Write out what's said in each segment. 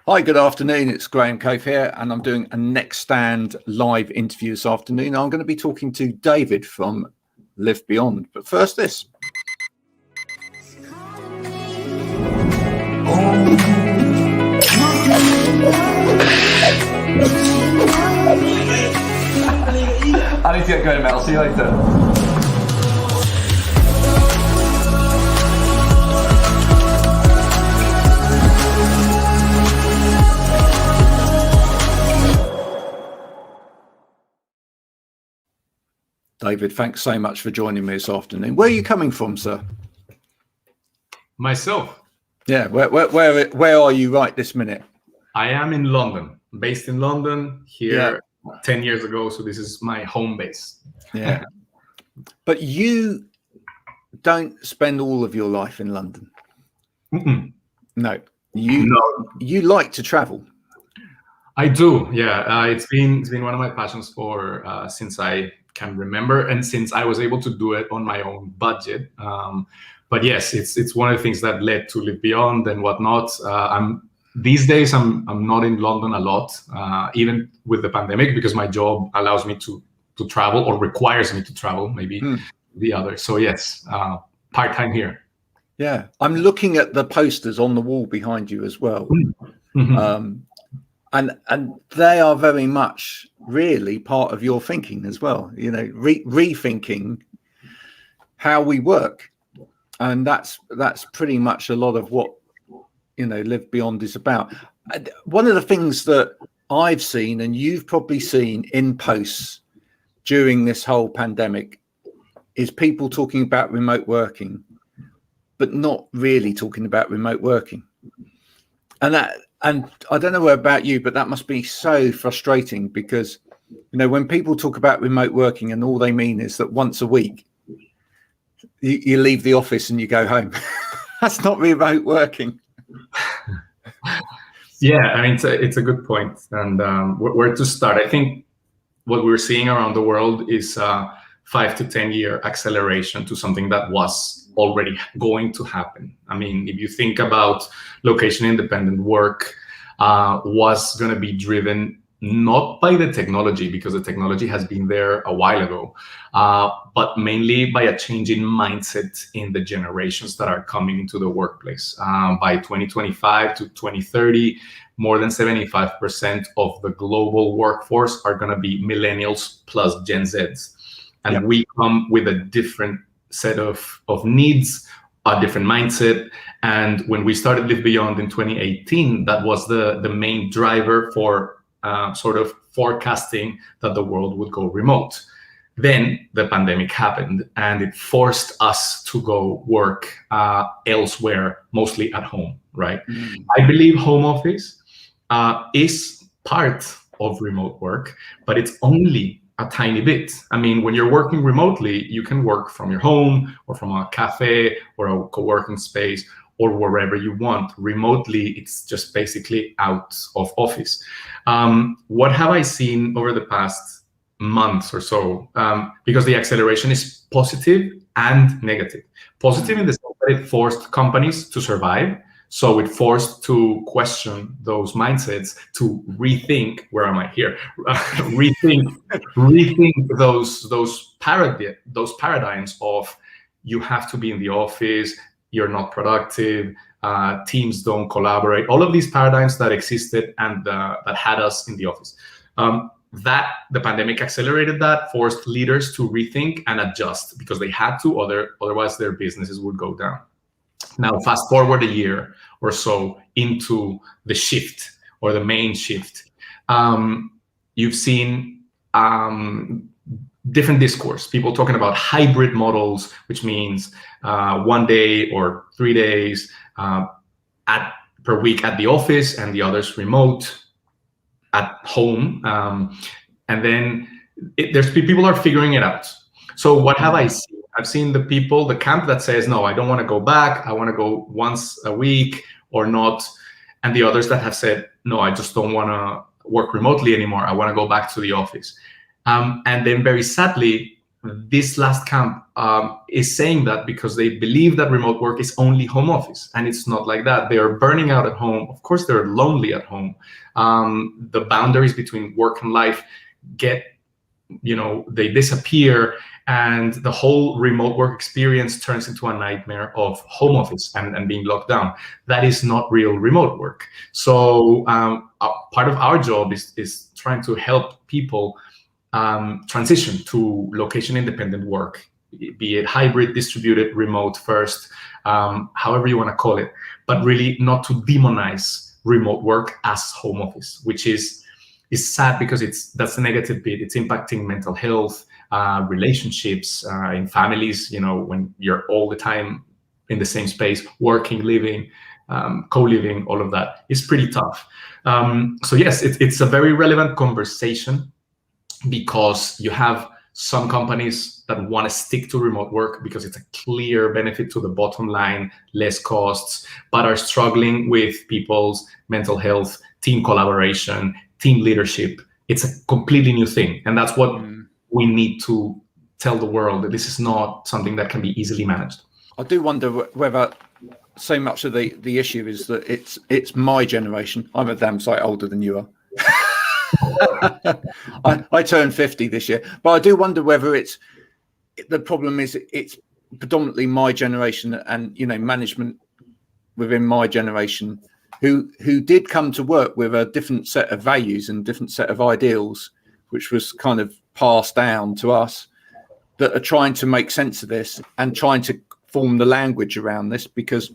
Hi, good afternoon. It's Graham Coath here, and I'm doing a Next Stand live interview this afternoon. I'm going to be talking to David from Live Beyond. But first, this. I need to get going, mate. I'll see you later. David, thanks so much for joining me this afternoon. Where are you coming from, sir? Myself. Yeah, where are you right this minute? I am in London, based in London here 10 years ago. So this is my home base. Yeah. But you don't spend all of your life in London. No. You like to travel. I do. Yeah. It's been one of my passions for since I can remember, and since I was able to do it on my own budget. But yes, it's one of the things that led to Live Beyond and whatnot. These days I'm not in London a lot, even with the pandemic, because my job allows me to travel, or requires me to travel, maybe the other. So yes, part-time here. Yeah, I'm looking at the posters on the wall behind you as well. And they are very much really part of your thinking as well, you know, rethinking how we work. And that's pretty much a lot of what, you know, Live Beyond is about. One of the things that I've seen, and you've probably seen in posts during this whole pandemic, is people talking about remote working, but not really talking about remote working. And I don't know about you, but that must be so frustrating, because, you know, when people talk about remote working and all they mean is that once a week you leave the office and you go home. That's not remote working. Yeah, I mean, it's a good point. And where to start? I think what we're seeing around the world is 5 to 10 year acceleration to something that was already going to happen. I mean, if you think about location independent work, was going to be driven not by the technology, because the technology has been there a while ago, but mainly by a change in mindset in the generations that are coming into the workplace. By 2025 to 2030, more than 75% of the global workforce are going to be millennials plus Gen Zs. And we come with a different set of needs, a different mindset. And when we started Live Beyond in 2018, that was the main driver for sort of forecasting that the world would go remote. Then the pandemic happened, and it forced us to go work elsewhere, mostly at home, right? I believe home office is part of remote work, but it's only a tiny bit. I mean, when you're working remotely, you can work from your home or from a cafe or a co-working space or wherever you want. Remotely, it's just basically out of office. What have I seen over the past months or so? Because the acceleration is positive and negative. Positive in the sense that it forced companies to survive. So it forced to question those mindsets, to rethink, where am I here? rethink those paradigms of you have to be in the office, you're not productive, teams don't collaborate, all of these paradigms that existed and that had us in the office. That the pandemic accelerated that, forced leaders to rethink and adjust, because they had to, otherwise their businesses would go down. Now, fast forward a year or so into the shift, or the main shift. You've seen different discourse, people talking about hybrid models, which means 1 day or 3 days per week at the office and the others remote at home. And then people are figuring it out. So what have I seen? I've seen the camp that says, no, I don't want to go back. I want to go once a week or not. And the others that have said, no, I just don't want to work remotely anymore. I want to go back to the office. And then very sadly, this last camp is saying that because they believe that remote work is only home office, and it's not like that. They are burning out at home. Of course, they're lonely at home. The boundaries between work and life they disappear, and the whole remote work experience turns into a nightmare of home office and being locked down. That is not real remote work. So part of our job is trying to help people transition to location-independent work, be it hybrid, distributed, remote first, however you want to call it, but really not to demonize remote work as home office, which is sad because that's the negative bit. It's impacting mental health, relationships in families. When you're all the time in the same space, working, living, co-living, all of that is pretty tough. So yes, it's a very relevant conversation, because you have some companies that want to stick to remote work because it's a clear benefit to the bottom line, less costs, but are struggling with people's mental health, team collaboration, team leadership. It's a completely new thing. And that's what we need to tell the world, that this is not something that can be easily managed. I do wonder whether so much of the issue is that it's my generation. I'm a damn sight older than you are. I turned 50 this year, but I do wonder whether the problem is it's predominantly my generation and management within my generation who did come to work with a different set of values and different set of ideals, which was kind of passed down to us, that are trying to make sense of this and trying to form the language around this. Because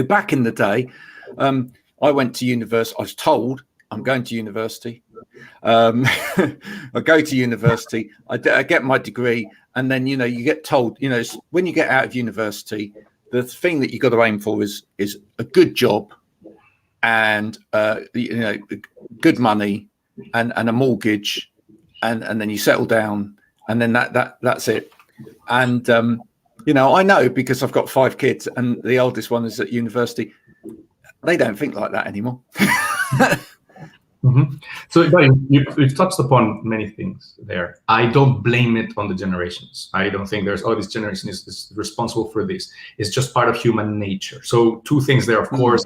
back in the day, I went to university. I was told I'm going to university. I go to university. I get my degree, and then you get told, when you get out of university, the thing that you got to aim for is a good job, and good money, and a mortgage, and then you settle down, and then that's it. And I know, because I've got 5 kids, and the oldest one is at university. They don't think like that anymore. Mm-hmm. So you've touched upon many things there. I don't blame it on the generations. I don't think there's, this generation is responsible for this. It's just part of human nature. So 2 things there, of course.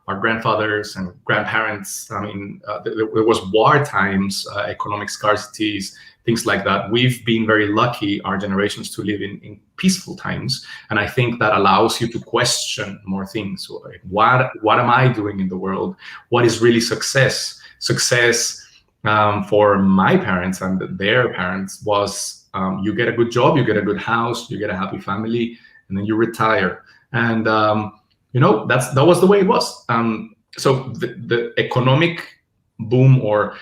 Our grandfathers and grandparents, there was war times, economic scarcities, things like that. We've been very lucky, our generations, to live in peaceful times. And I think that allows you to question more things. Like, what am I doing in the world? What is really success? Success for my parents and their parents was you get a good job, you get a good house, you get a happy family, and then you retire. And that was the way it was. So the economic boom or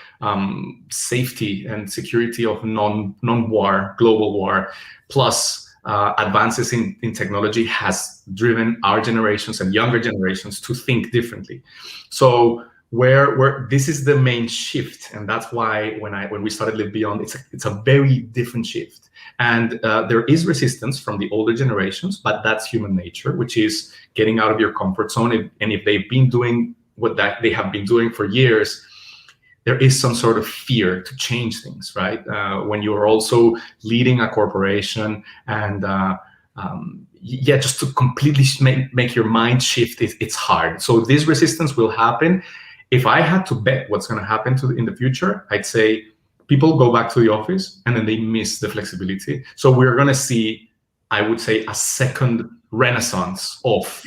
safety and security of non-war, global war, plus advances in technology has driven our generations and younger generations to think differently. So where this is the main shift, and that's why when we started Live Beyond, it's a very different shift. And there is resistance from the older generations, but that's human nature, which is getting out of your comfort zone. And if they've been doing what they have been doing for years, there is some sort of fear to change things, right? When you are also leading a corporation and just to completely make your mind shift, it's hard. So this resistance will happen. If I had to bet what's going to happen in the future, I'd say people go back to the office and then they miss the flexibility. So we're going to see, I would say, a second renaissance of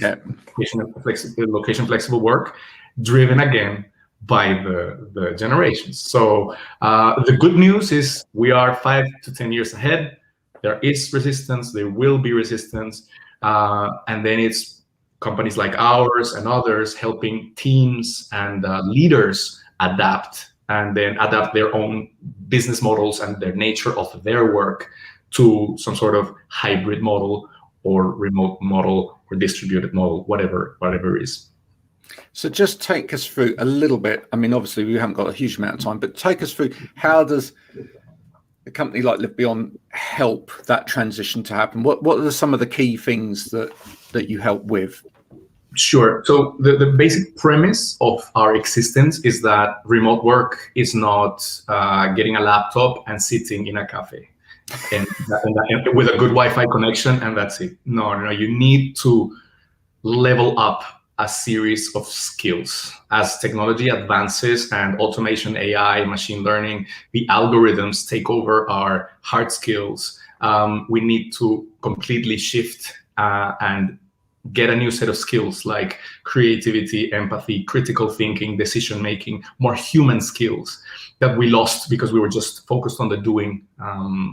location flexible work, driven again by the generations. So the good news is we are 5 to 10 years ahead. There is resistance, there will be resistance, and then it's companies like ours and others helping teams and leaders adapt, and then adapt their own business models and their nature of their work to some sort of hybrid model or remote model or distributed model, whatever it is. So just take us through a little bit. I mean, obviously we haven't got a huge amount of time, but take us through, how does a company like Live Beyond help that transition to happen? What are some of the key things that you help with? Sure. So the basic premise of our existence is that remote work is not getting a laptop and sitting in a cafe. and with a good Wi-Fi connection, and that's it. No, you need to level up a series of skills. As technology advances and automation, AI, machine learning, the algorithms take over our hard skills. We need to completely shift and get a new set of skills like creativity, empathy, critical thinking, decision making, more human skills that we lost because we were just focused on the doing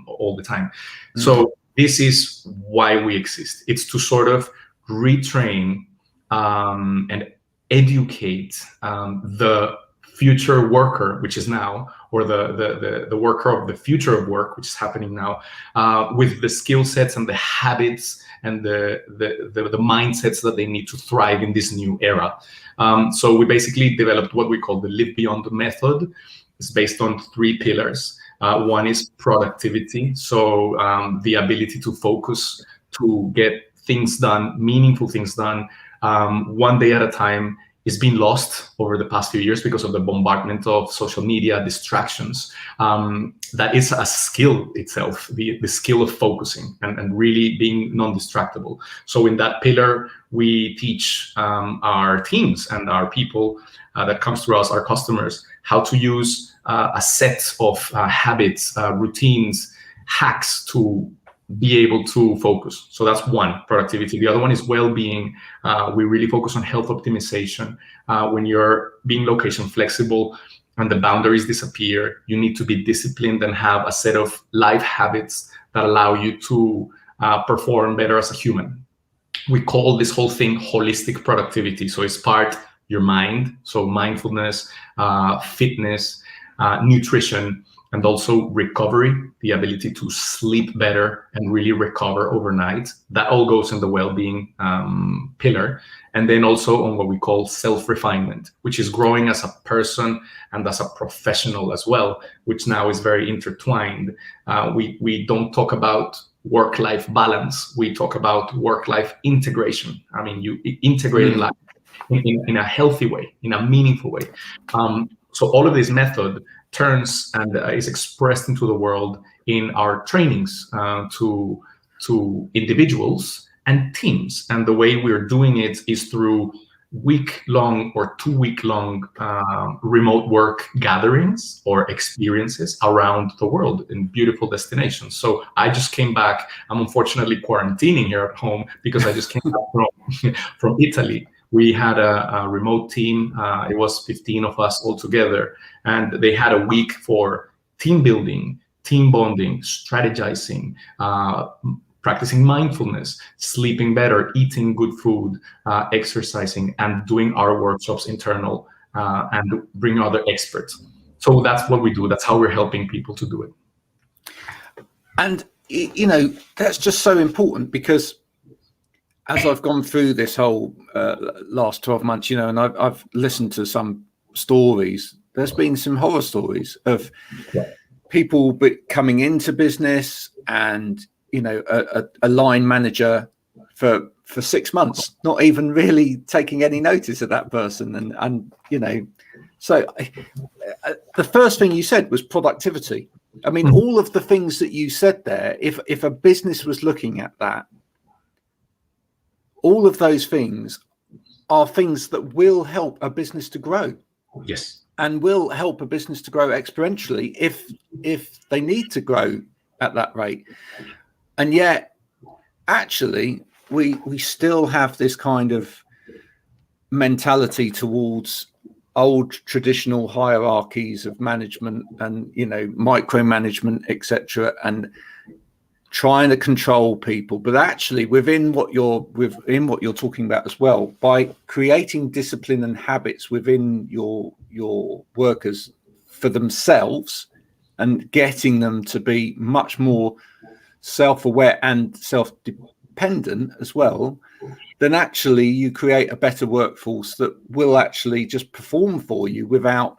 all the time. So this is why we exist. It's to sort of retrain and educate the future worker, which is now, or the worker of the future of work, which is happening now, with the skill sets and the habits and the mindsets that they need to thrive in this new era. So we basically developed what we call the Live Beyond method. It's based on 3 pillars. One is productivity, so the ability to focus, to get things done, meaningful things done, one day at a time, is being lost over the past few years because of the bombardment of social media, distractions. That is a skill itself, the skill of focusing and really being non-distractible. So in that pillar, we teach our teams and our people that comes through us, our customers, how to use a set of habits, routines, hacks to be able to focus. So that's one, productivity. The other one is well-being. We really focus on health optimization. When you're being location flexible and the boundaries disappear, you need to be disciplined and have a set of life habits that allow you to perform better as a human. We call this whole thing holistic productivity. So it's part your mind, so mindfulness, fitness, nutrition, and also recovery, the ability to sleep better and really recover overnight. That all goes in the well-being pillar. And then also on what we call self-refinement, which is growing as a person and as a professional as well, which now is very intertwined. We don't talk about work-life balance. We talk about work-life integration. I mean, you integrating life in a healthy way, in a meaningful way. So all of this method turns and is expressed into the world in our trainings to individuals and teams. And the way we're doing it is through week-long or 2-week-long remote work gatherings or experiences around the world in beautiful destinations. So I just came back. I'm unfortunately quarantining here at home because I just came back from Italy. We had a remote team. It was 15 of us all together, and they had a week for team building, team bonding, strategizing, practicing mindfulness, sleeping better, eating good food, exercising, and doing our workshops internal and bring other experts. So that's what we do. That's how we're helping people to do it. And, that's just so important because as I've gone through this whole last 12 months, and I've listened to some stories, there's been some horror stories of people coming into business and, a line manager for 6 months, not even really taking any notice of that person. And so the first thing you said was productivity. I mean, all of the things that you said there, if a business was looking at that, all of those things are things that will help a business to grow. Yes. And will help a business to grow exponentially if they need to grow at that rate. And yet, actually, we still have this kind of mentality towards old traditional hierarchies of management and, micromanagement, etc., and trying to control people. But actually, within what you're talking about as well, by creating discipline and habits within your workers for themselves and getting them to be much more self-aware and self-dependent as well, then actually you create a better workforce that will actually just perform for you without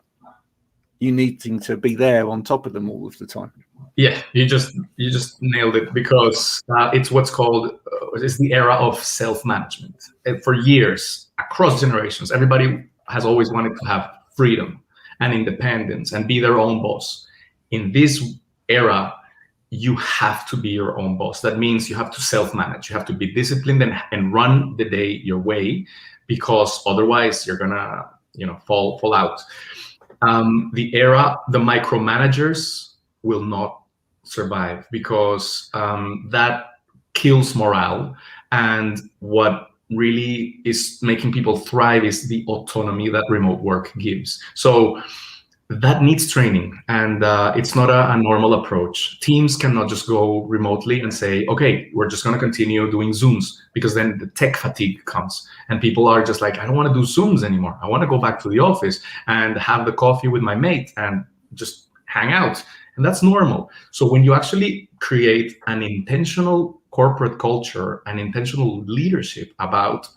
you needing to be there on top of them all of the time. Yeah, you just nailed it, because it's what's called it's the era of self-management. And for years, across generations, everybody has always wanted to have freedom and independence and be their own boss. In this era, you have to be your own boss. That means you have to self-manage. You have to be disciplined and run the day your way, because otherwise you're gonna, fall out. The micromanagers will not survive, because that kills morale. And what really is making people thrive is the autonomy that remote work gives. So that needs training, and it's not a normal approach. Teams cannot just go remotely and say, okay, we're just going to continue doing Zooms, because then the tech fatigue comes and people are just like, I don't want to do Zooms anymore. I want to go back to the office and have the coffee with my mate and just hang out. And that's normal. So when you actually create an intentional corporate culture, an intentional leadership about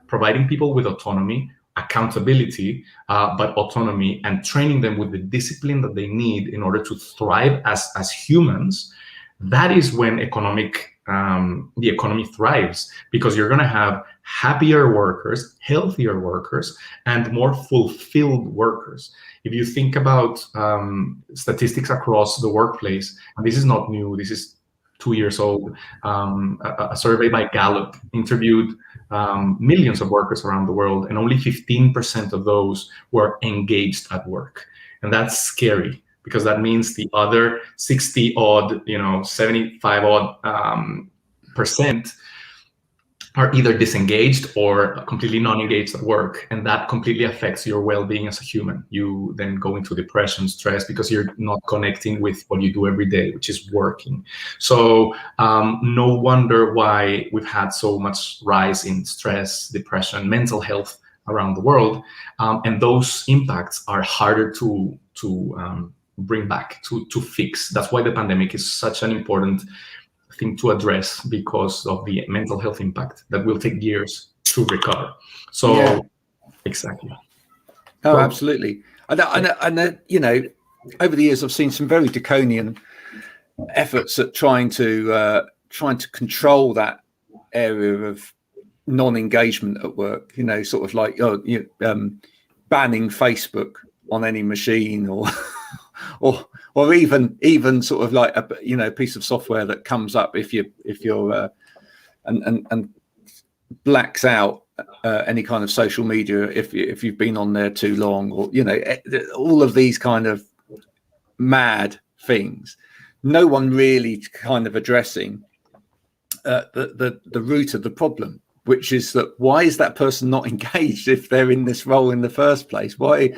providing people with autonomy, accountability, but autonomy, and training them with the discipline that they need in order to thrive as humans, that is when the economy thrives, because you're going to have happier workers, healthier workers, and more fulfilled workers. If you think about statistics across the workplace, and this is not new, this is 2 years old, a survey by Gallup interviewed millions of workers around the world, and only 15% of those were engaged at work. And that's scary, because that means the other 60 odd, 75 odd percent are either disengaged or completely non-engaged at work. And that completely affects your well-being as a human. You then go into depression, stress, because you're not connecting with what you do every day, which is working. So no wonder why we've had so much rise in stress, depression, mental health around the world. And those impacts are harder to bring back, to fix. That's why the pandemic is such an important thing to address, because of the mental health impact that will take years to recover. So yeah. Exactly. Oh, absolutely. And over the years, I've seen some very draconian efforts at trying to control that area of non-engagement at work. Sort of like banning Facebook on any machine, or even sort of like a piece of software that comes up if you're and blacks out any kind of social media if you've been on there too long, or all of these kind of mad things. No one really kind of addressing the root of the problem, which is that why is that person not engaged if they're in this role in the first place? Why,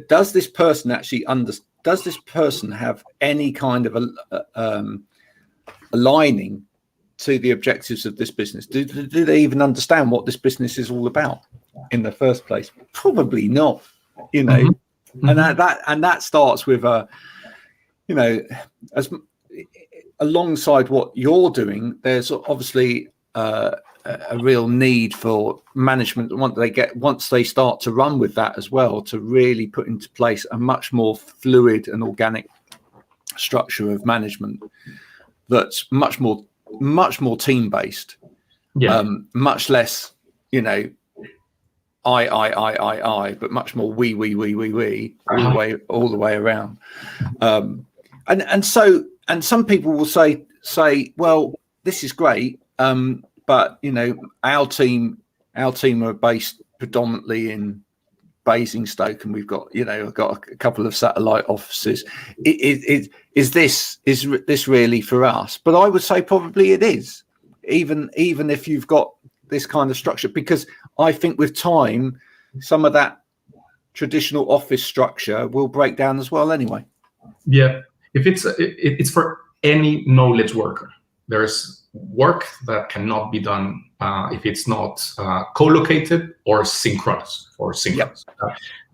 does this person actually does this person have any kind of aligning to the objectives of this business? Do they even understand what this business is all about in the first place? Probably not, Mm-hmm. And that starts with as alongside what you're doing, there's obviously a real need for management once they start to run with that as well, to really put into place a much more fluid and organic structure of management that's much more team based, much less I, but much more we all the way around. And some people will say, well, this is great, but our team are based predominantly in Basingstoke, and we've got a couple of satellite offices. Is this really for us? But I would say probably it is, even if you've got this kind of structure, because I think with time, some of that traditional office structure will break down as well anyway. Yeah, if it's for any knowledge worker, there's work that cannot be done if it's not co-located or synchronous. Yep.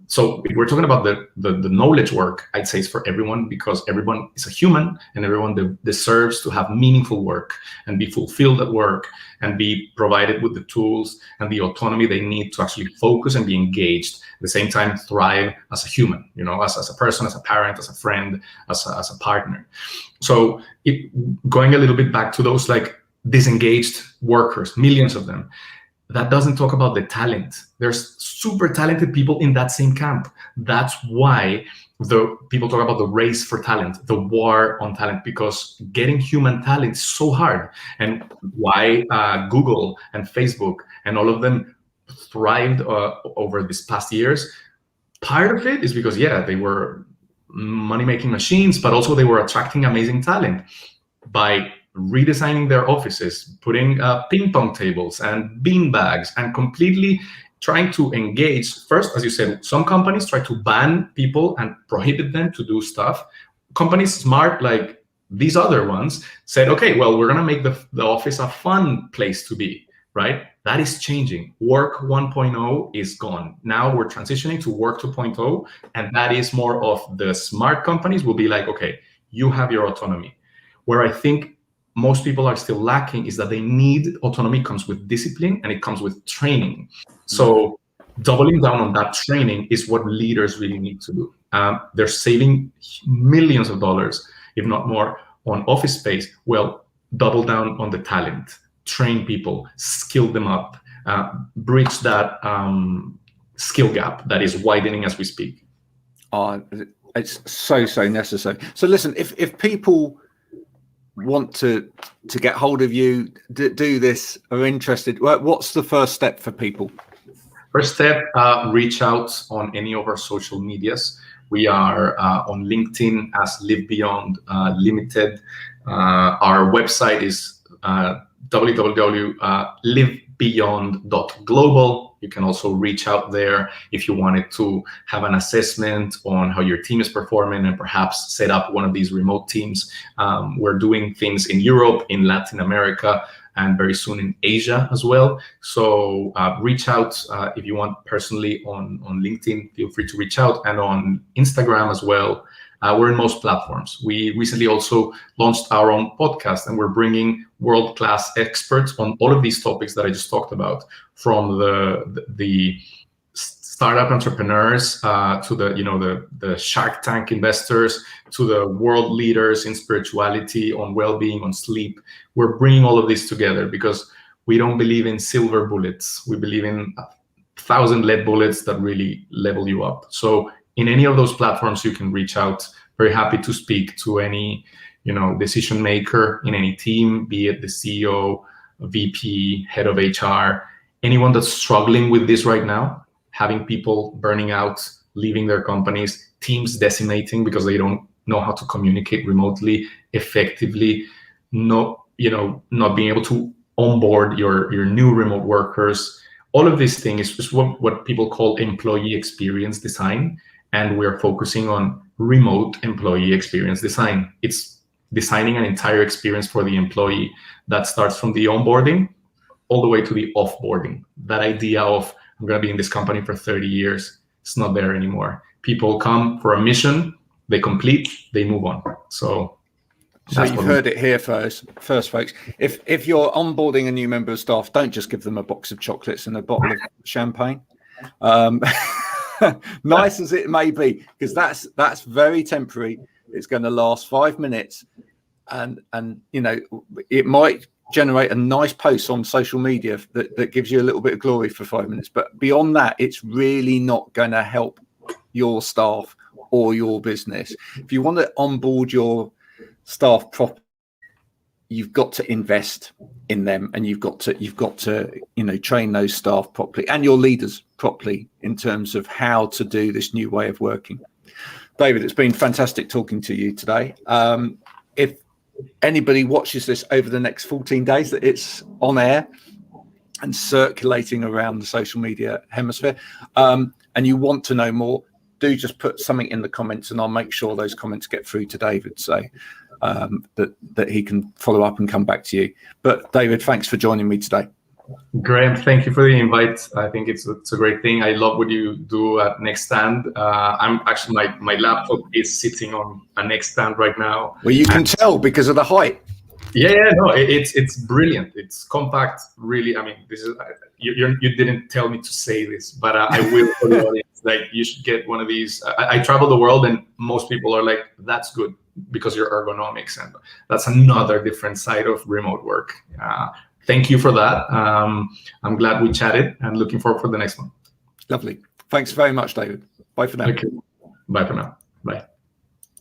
So if we're talking about the knowledge work, I'd say it's for everyone, because everyone is a human and everyone deserves to have meaningful work and be fulfilled at work and be provided with the tools and the autonomy they need to actually focus and be engaged, at the same time thrive as a human, as a person, as a parent, as a friend, as a partner. So going a little bit back to those like disengaged workers, millions of them, that doesn't talk about the talent. There's super talented people in that same camp. That's why the people talk about the race for talent, the war on talent, because getting human talent is so hard. And why Google and Facebook and all of them thrived over these past years, part of it is because, they were money-making machines, but also they were attracting amazing talent by redesigning their offices, putting ping pong tables and bean bags, and completely trying to engage. First, as you said, some companies try to ban people and prohibit them to do stuff. Companies smart like these other ones said, okay, well, we're going to make the office a fun place to be, right? That is changing. Work 1.0 is gone. Now we're transitioning to work 2.0, and that is more of the smart companies will be like, okay, you have your autonomy. Where I think most people are still lacking is that they need autonomy. Comes with discipline and it comes with training. So doubling down on that training is what leaders really need to do. They're saving millions of dollars, if not more, on office space. Well, double down on the talent, train people, skill them up, bridge that skill gap that is widening as we speak. It's so necessary. So listen, if people want to get hold of you, do this, are interested, what's the first step for people? First step, reach out on any of our social medias. We are on LinkedIn as Live Beyond Limited. Our website is www.livebeyond.global. You can also reach out there if you wanted to have an assessment on how your team is performing and perhaps set up one of these remote teams. We're doing things in Europe, in Latin America, and very soon in Asia as well. So reach out if you want personally on LinkedIn. Feel free to reach out, and on Instagram as well. We're in most platforms. We recently also launched our own podcast, and we're bringing world-class experts on all of these topics that I just talked about, from the startup entrepreneurs to the Shark Tank investors, to the world leaders in spirituality, on well-being, on sleep. We're bringing all of this together because we don't believe in silver bullets. We believe in 1,000 lead bullets that really level you up. So in any of those platforms, you can reach out. Very happy to speak to any, decision maker in any team, be it the CEO, VP, head of HR, anyone that's struggling with this right now, having people burning out, leaving their companies, teams decimating because they don't know how to communicate remotely effectively, not being able to onboard your new remote workers. All of these things is what people call employee experience design. And we're focusing on remote employee experience design. It's designing an entire experience for the employee that starts from the onboarding all the way to the offboarding. That idea of, I'm going to be in this company for 30 years, it's not there anymore. People come for a mission, they complete, they move on. So you've heard it here first, folks. If you're onboarding a new member of staff, don't just give them a box of chocolates and a bottle of champagne. Nice as it may be, because that's very temporary. It's going to last 5 minutes, and it might generate a nice post on social media that gives you a little bit of glory for 5 minutes. But beyond that, it's really not going to help your staff or your business. If you want to onboard your staff properly, you've got to invest in them, and you've got to train those staff properly and your leaders properly in terms of how to do this new way of working. David, it's been fantastic talking to you today. If anybody watches this over the next 14 days, that it's on air and circulating around the social media hemisphere, and you want to know more, do just put something in the comments, and I'll make sure those comments get through to David, so that he can follow up and come back to you. But David, thanks for joining me today. Graham, thank you for the invite. I think it's a great thing. I love what you do at Next Stand. I'm actually, my laptop is sitting on a Next Stand right now. Well, you can tell because of the height. It's brilliant. It's compact, really. I mean, this is you didn't tell me to say this, but I will for the audience. Like, you should get one of these. I travel the world, and most people are like, "That's good because your ergonomics," and that's another different side of remote work. Thank you for that. I'm glad we chatted, and looking forward for the next one. Lovely. Thanks very much, David. Bye for now. Okay. Bye for now. Bye.